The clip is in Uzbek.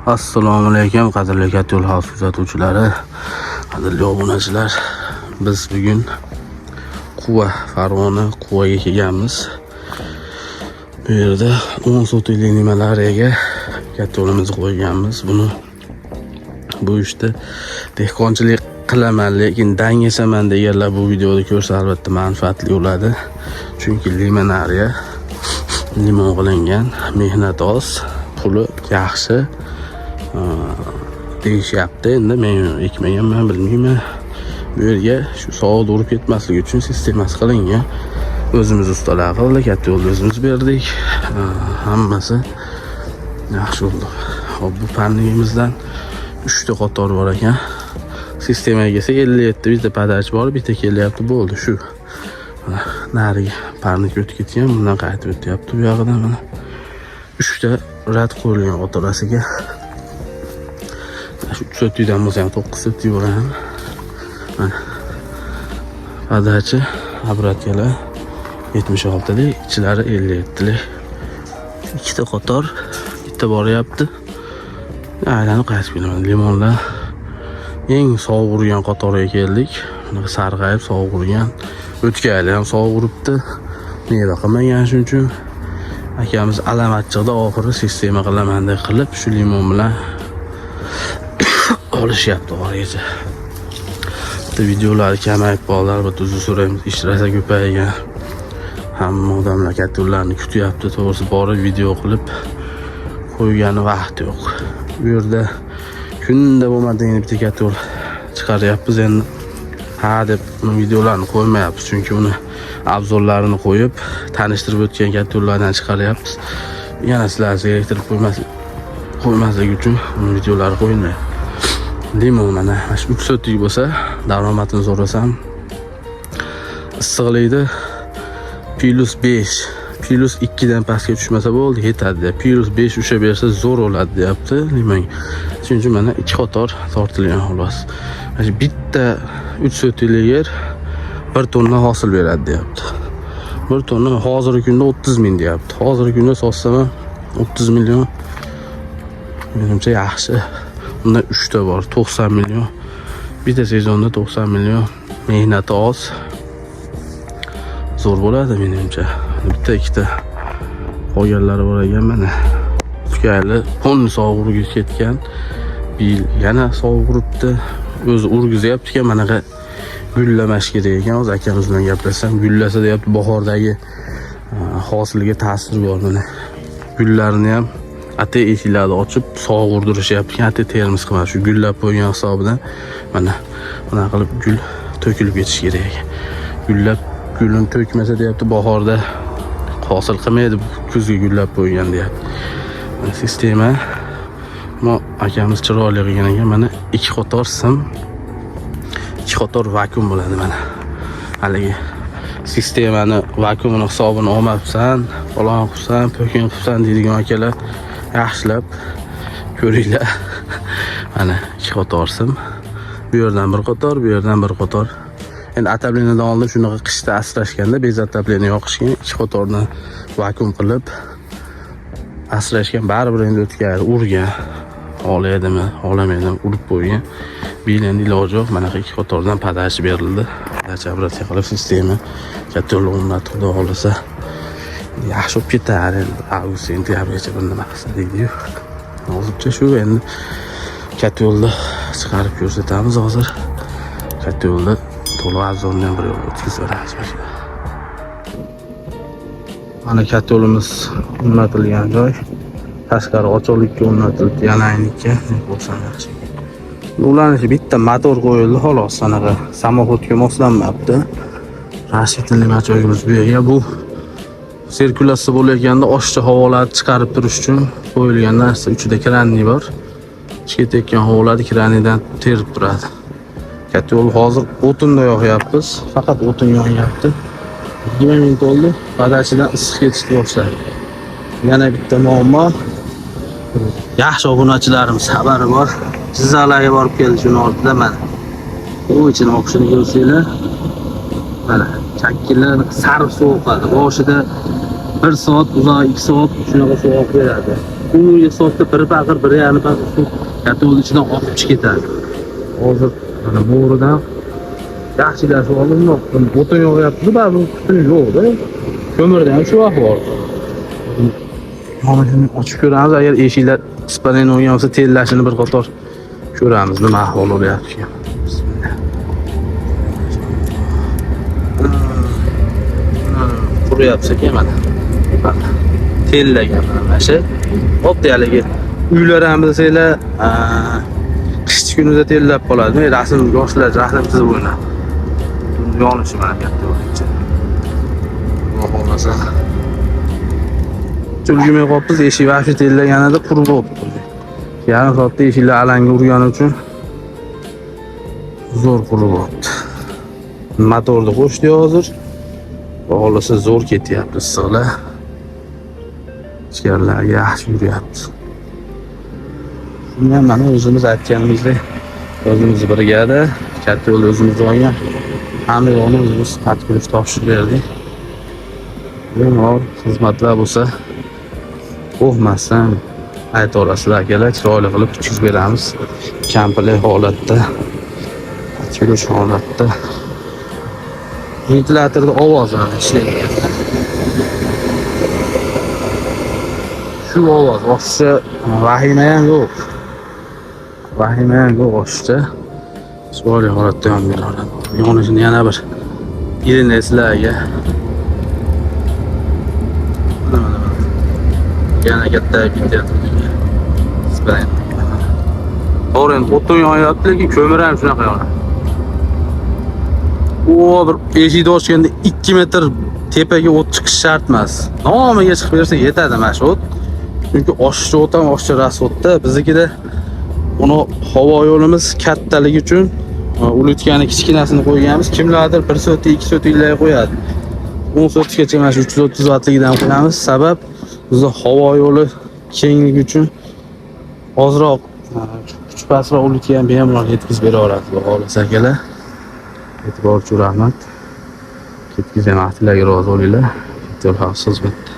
Assalomu alaykum qadrli Katyol House kuzatuvchilari, qadrli obunachilar. Biz bugun Quva, Farg'ona Quvaga kelganmiz. Bu yerda 10 sotili nimalarga Katyolimizni qo'yganmiz. Bu ishda dehqonchilik qilaman, lekin dangasaman deganlar bu videoda ko'rsa albatta manfaatli bo'ladi. Chunki limonariya limon qilingan, mehnat oz, puli yaxshi deyishyapti. Endi men ekmaganman, bilmayman. Bu yerga shu sovuq urib ketmasligi uchun sistemasi qilingan. O'zimiz ustalar qildik, katta yo'lni o'zimiz berdik. Hammasi yaxshi bo'ldi. Hop, bu parnigimizdan 3 ta qator bor ekan. Sistemaga kelsa 57 bitta padach bor, bitta kelyapti, bo'ldi shu. Nariga parnik o'tib ketgan, bundan qaytib o'tyapti bu yog'idan mana. 3 ta rad qo'yilgan qatorasiga. Shu 4 dan bo'lsa ham 9 ta bo'ladi. Mana padachi obratkalar 76 lik, ichlari 57 lik. 2 ta qator bitta boryapti. Aylanib qaytib kelaman. Limonlar eng sovuq urgan qatoriga keldik. Mana sarg'ayib sovuq urgan. O'tkali ham sovuq uribdi. Meva qilmagan, shuning uchun akamiz alamatchiqda oxiri sistema qilaman deb qilib shu limon bilan olishyapti orgacha. Videolar kamayib qoldi, albatta uzr so'raymiz. Ish rosa ko'paygan. Hamma odamlar katyollarni kutyapti. To'g'risi borib video qilib qo'ygani vaqt yo'q. Bu yerda kunda bo'lmadigan bitta katyol chiqaryapmiz. Endi deb videolarni qo'ymayapmiz, chunki uni obzorlarini qo'yib tanishtirib o'tgan katyollardan chiqaryapmiz. Yana sizlarga elektrib qo'ymaslik uchun videolar qo'yilmaydi. Limon mana shu 3 sotik bo'lsa, daromadini so'rasam issiqlikda +5, +2 dan pastga tushmasa bo'ldi, yetadi. +5 usha bersa zo'r bo'ladi deyapti limon. Shuning uchun mana 2 qator tortilgan xolos. Mana bitta 3 sotiklik yer 1 tonna hosil beradi deyapti. 1 tonna hozirgi kunda 30 ming deyapti. Hozirgi kunda sotsam 30 million. Menimcha yaxshi. Bunda 3 ta bor, 90 million. Bitta sezonda 90 million. Mehnati oz. Zo'r bo'ladi menimcha. Bitta 2 ta qolganlari bor ekan mana. Tukali ponni sovuq urib ketgan. Bil yana sovuq uribdi. O'zi urgizyapti ekan, manaqa gullamash kerak ekan. O'z akamiz bilan gaplashsam, gullasa deyapti, bahordagi hosilga ta'sir bor mana. Gullarni ham ate eshiklarini ochib sovuq urdirishyapti. Ate termiz qilmas, shu gullab qo'ygan hisobidan mana buna qilib gul to'kilib ketish kerak ekan. Gullab gulni to'kmasa deyapti, bahorda hosil qilmaydi, kuzga gullab qo'ygan deyapti. Mana sistema akamiz chiroyli qilgan ekan. Mana 2 qator sim, 2 qator vakuum bo'ladi mana. Haligi sistemani vakuumini hisobini olmabsan, falon qilsan, po'kin qilsan deydigan akalar yaxshilab ko'ringlar. Mana 2 qator sim. Bu yerdan 1 qator, bu yerdan 1 qator. Endi atablenidan oldin shunaqa qishda asrashganda bez atableni yoqishgan, 2 qatordan vakuum qilib asrashgan, baribir endi o'tkari urgan. Olaydimi, olamaydimi, urib qo'ygan. Bil endi iloji yo'q, mana 2 qatordan padash berildi. Padash obratga qilib sistema katta yo'l o'rnatib xudo xolasa yaxshi bo'lib ketar. Endi avgust sentyabrgacha bir nima qilsa deydi-yu. Hozircha shu, endi katta yo'lda chiqarib ko'rsatamiz hozir. Katta yo'lda to'liq arzondan bir yo'l o'tkazib beramiz. Mana katta yo'limiz o'rnatilgan joy. Tashqari ochiqlikka o'rnatildi, yanaylikka bo'lsa yaxshi. Ularning bitta motor qo'yildi xolos, anaqa samoxodga moslanmabdi. Rashidli machoyimiz bu yerga, bu sirkulyatsiya bo'layotganda oshcha havolarni chiqarib turish uchun qo'yilgan narsa. Ichida kranni bor. Ichga tekkan havolarni kranidan terib turadi. Katta yo'l hozir o'tinda yoqyapmiz, faqat o'tin yonyapti. 20 minut oldi, padachidan issiq ketishni boshladi. Yana bitta muammo. Yaxshi obunachilarimiz xabari bor. Jizzaxlarga borib keldi shuni ortida mana. Bu ichini oqishini ko'rsanglar. Mana chakkilar sariq sovuq qiladi. Boshida 1 soat, uzoq 2 soat shunaqa sovuq beradi. u soatda biri paqir, biri yarim paqir suv katta yo'l ichidan oqib chiqib ketadi. Hozir mana bo'ridan yaxshilashib olinmoq. O'tin yog'yapti, baribir tutun yo'q-da. Ko'mirda ham shu ahvol. Mana shuni ochib ko'ramiz, agar eshiklar ispanin olgan bo'lsa, tellashini bir qator ko'ramiz, nima ahvol bo'lyapti ekan. Bismillah. Quryapti ekan mana. Tellagan mana shu. Xuddi haligi uylar ham bilsanglar, qish kunida tellab qoladi. Rasm yoshlar rasm chizib o'ynadi. Yonishi mana katta bo'yicha. Bo'lmasa Tulgimay qolibmiz, eshik va shu tellaganida qurib bo'libdi. Yarim soatda eshiklar alanga urgani uchun zo'r qurib bo'libdi. Motorni qo'shdi hozir. Xohlasa zo'r ketyapti issiqlar. Ichkarilarga yaxshi yuryapti. Shundan mana o'zimiz aytganimizdek, o'zimiz brigada, katta yo'l o'zimiz olgan. Hamma yo'lni o'zimiz qatqilish topshirib berdik. Bemalol xizmatlar bo'lsa, qo'rqmasdan ayta olasizlar akalar, chiroyli qilib kuchsiz beramiz. Kampirlik holatda, qatqilish holatda. Ventilatorda ovozlar ishlaydi. Shu ovoz boshqa vahima ham yo'q. Vahima ham yo'q boshqa. Chiroyli holatda yonadi. Yonishini yana bir ilinasizlarga. Yana katta ketyapti. Ispanin. To'g'ri, o'tin yonyapti, lekin ko'mir ham shunaqa yonadi. O bir eshikni ochganda 2 metr tepaga o't chiqish shart emas. Nomiga chiqib bersa yetadi mana shu o't. Chunki oshchi o't ham oshchi rasotda, biznikida uni havo yo'limiz kattaligi uchun ulutkani kichkinasini qo'yganmiz. Kimlardir 1 soat, 2 soat ilay qo'yadi. 10 soatgacha mana shu 330 vatligidan qo'yamiz. Sabab bizning havo yo'li kengligi uchun ozroq kuch pastroq ulutga ham bemalol yetkazib bera oladi. Xolos akalar. E'tibor uchun rahmat. Ketkizgan vaqtlarga rozi bo'linglar. Xavfsiz xizmatda.